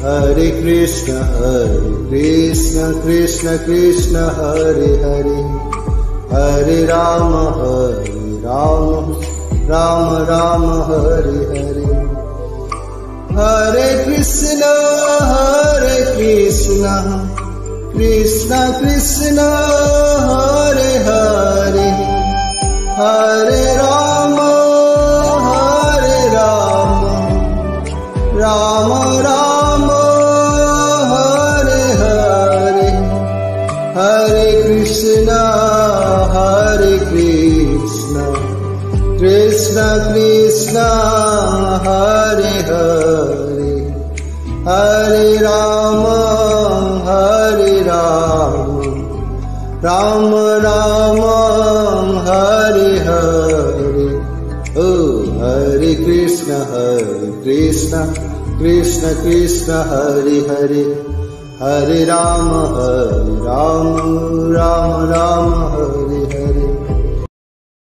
Hare Krishna Krishna Krishna Hare Hare, Hare Rama Rama Rama Hare Hare. Hare Krishna Krishna Krishna Hare Hare, Hare Rama Rama Rama Hare Hare. Hare Krishna Krishna Krishna Hare Hare, Hare Rama Rama Rama Hare Hare. Oh, Hare Krishna Krishna Krishna Hare Hare, Hare Rama Rama Rama